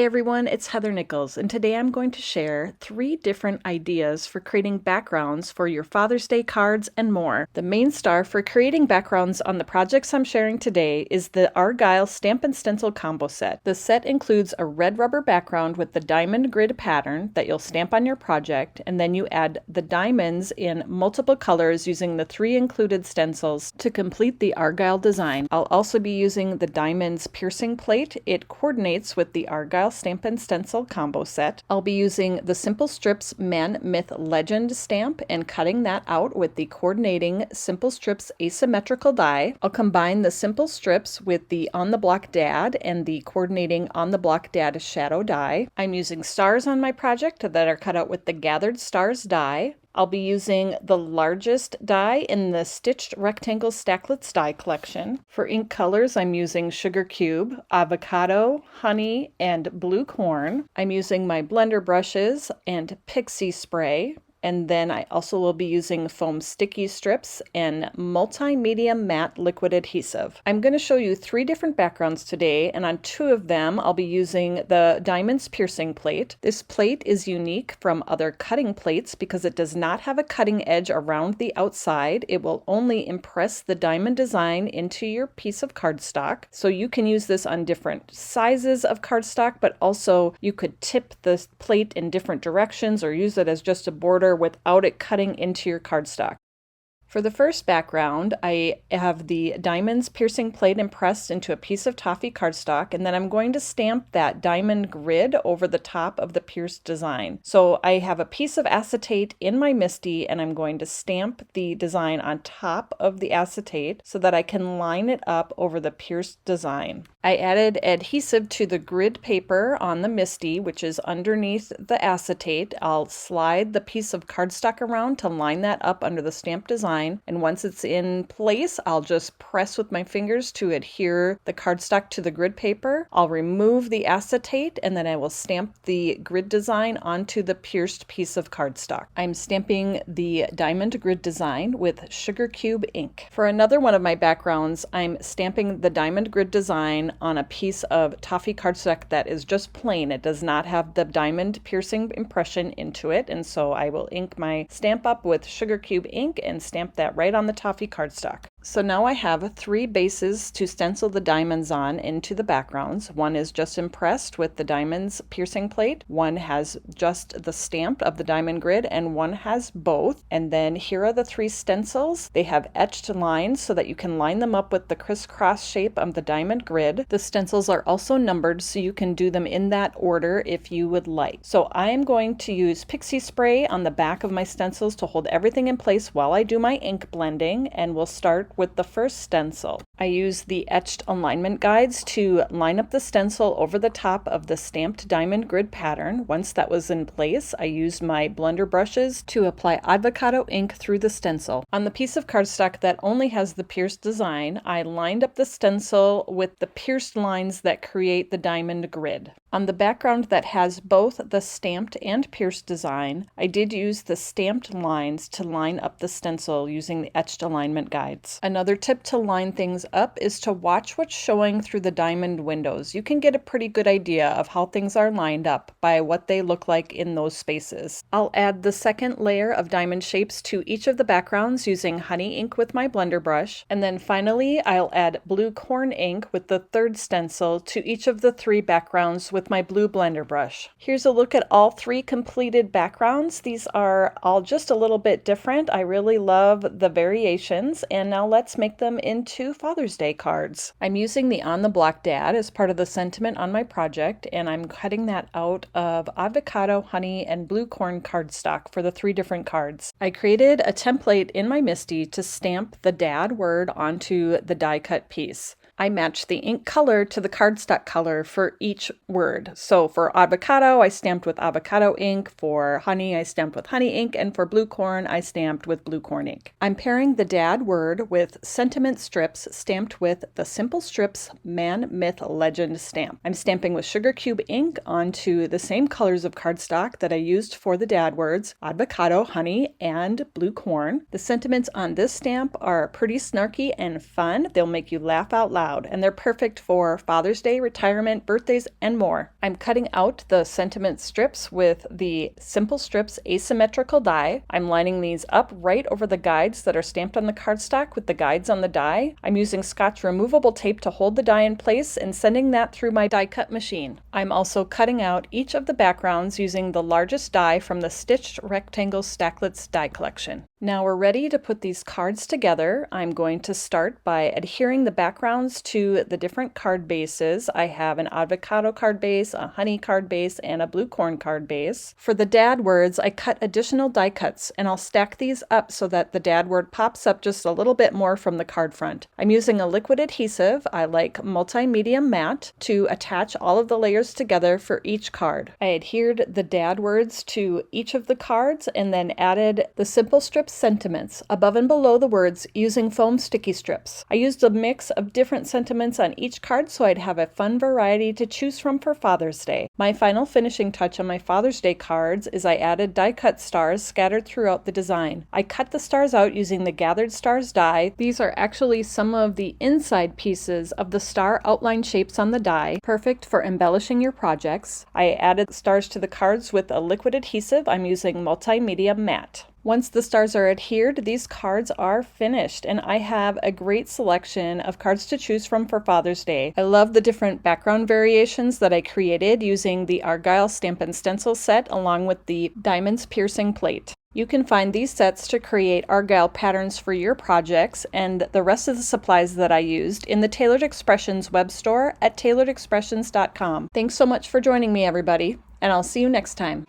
everyone, it's Heather Nichols, and today I'm going to share 3 different ideas for creating backgrounds for your Father's Day cards and more. The main star for creating backgrounds on the projects I'm sharing today is the Argyle Stamp Stencil Combo set. The set includes a red rubber background with the diamond grid pattern that you'll stamp on your project, and then you add the diamonds in multiple colors using the 3 included stencils to complete the Argyle design. I'll also be using the diamonds piercing plate. It coordinates with the Argyle Stamp Stencil Combo set. I'll be using the Simple Strips Man Myth Legend stamp and cutting that out with the coordinating Simple Strips Asymmetrical die. I'll combine the Simple Strips with the On the Block Dad and the coordinating On the Block Dad shadow die. I'm using stars on my project that are cut out with the Gathered Stars die. I'll be using the largest die in the Stitched Rectangle Stacklets die collection. For ink colors, I'm using Sugar Cube, Avocado, Honey, and Blue Corn. I'm using my blender brushes and Pixie Spray. And then I also will be using foam sticky strips and multimedia matte liquid adhesive. I'm going to show you 3 different backgrounds today, and on 2 of them I'll be using the diamonds piercing plate. This plate is unique from other cutting plates because it does not have a cutting edge around the outside. It will only impress the diamond design into your piece of cardstock. So you can use this on different sizes of cardstock, but also you could tip the plate in different directions or use it as just a border without it cutting into your cardstock. For the first background, I have the diamonds piercing plate impressed into a piece of Toffee cardstock, and then I'm going to stamp that diamond grid over the top of the pierced design. So I have a piece of acetate in my MISTI, and I'm going to stamp the design on top of the acetate so that I can line it up over the pierced design. I added adhesive to the grid paper on the MISTI, which is underneath the acetate. I'll slide the piece of cardstock around to line that up under the stamped design. And once it's in place, I'll just press with my fingers to adhere the cardstock to the grid paper. I'll remove the acetate and then I will stamp the grid design onto the pierced piece of cardstock. I'm stamping the diamond grid design with Sugar Cube ink. For another one of my backgrounds, I'm stamping the diamond grid design on a piece of Toffee cardstock that is just plain. It does not have the diamond piercing impression into it, and so I will ink my stamp up with Sugar Cube ink and stamp that right on the Toffee cardstock. So now I have 3 bases to stencil the diamonds on into the backgrounds. One is just impressed with the diamonds piercing plate, one has just the stamp of the diamond grid, and one has both. And then here are the 3 stencils. They have etched lines so that you can line them up with the crisscross shape of the diamond grid. The stencils are also numbered so you can do them in that order if you would like. So I am going to use Pixie Spray on the back of my stencils to hold everything in place while I do my ink blending, and we'll start with the first stencil. I use the etched alignment guides to line up the stencil over the top of the stamped diamond grid pattern. Once that was in place, I used my blender brushes to apply Avocado ink through the stencil. On the piece of cardstock that only has the pierced design, I lined up the stencil with the pierced lines that create the diamond grid. On the background that has both the stamped and pierced design, I did use the stamped lines to line up the stencil using the etched alignment guides. Another tip to line things up is to watch what's showing through the diamond windows. You can get a pretty good idea of how things are lined up by what they look like in those spaces. I'll add the second layer of diamond shapes to each of the backgrounds using honey ink with my blender brush. And then finally, I'll add blue corn ink with the third stencil to each of the 3 backgrounds with my blue blender brush. Here's a look at all 3 completed backgrounds. These are all just a little bit different. I really love the variations, and now let's make them into Father's Day cards. I'm using the On the Block Dad as part of the sentiment on my project, and I'm cutting that out of Avocado, Honey, and Blue Corn cardstock for the 3 different cards. I created a template in my MISTI to stamp the Dad word onto the die cut piece. I matched the ink color to the cardstock color for each word. So for avocado, I stamped with avocado ink. For honey, I stamped with honey ink. And for blue corn, I stamped with blue corn ink. I'm pairing the Dad word with sentiment strips stamped with the Simple Strips Man Myth Legend stamp. I'm stamping with Sugar Cube ink onto the same colors of cardstock that I used for the Dad words, avocado, honey, and blue corn. The sentiments on this stamp are pretty snarky and fun. They'll make you laugh out loud loud, and they're perfect for Father's Day, retirement, birthdays, and more. I'm cutting out the sentiment strips with the Simple Strips Asymmetrical die. I'm lining these up right over the guides that are stamped on the cardstock with the guides on the die. I'm using Scotch removable tape to hold the die in place and sending that through my die cut machine. I'm also cutting out each of the backgrounds using the largest die from the Stitched Rectangle Stacklets die collection. Now we're ready to put these cards together. I'm going to start by adhering the backgrounds to the different card bases. I have an avocado card base, a honey card base, and a blue corn card base. For the dad words, I cut additional die cuts, and I'll stack these up so that the dad word pops up just a little bit more from the card front. I'm using a liquid adhesive. I like multi-medium matte to attach all of the layers together for each card. I adhered the dad words to each of the cards and then added the Simple Strips sentiments above and below the words using foam sticky strips. I used a mix of different sentiments on each card so I'd have a fun variety to choose from for Father's Day. My final finishing touch on my Father's Day cards is I added die cut stars scattered throughout the design. I cut the stars out using the Gathered Stars die. These are actually some of the inside pieces of the star outline shapes on the die, perfect for embellishing your projects. I added stars to the cards with a liquid adhesive. I'm using multimedia matte. Once the stars are adhered, these cards are finished, and I have a great selection of cards to choose from for Father's Day. I love the different background variations that I created using the Argyle Stamp and Stencil set along with the Diamonds Piercing plate. You can find these sets to create Argyle patterns for your projects and the rest of the supplies that I used in the Tailored Expressions web store at tailoredexpressions.com. Thanks so much for joining me, everybody, and I'll see you next time.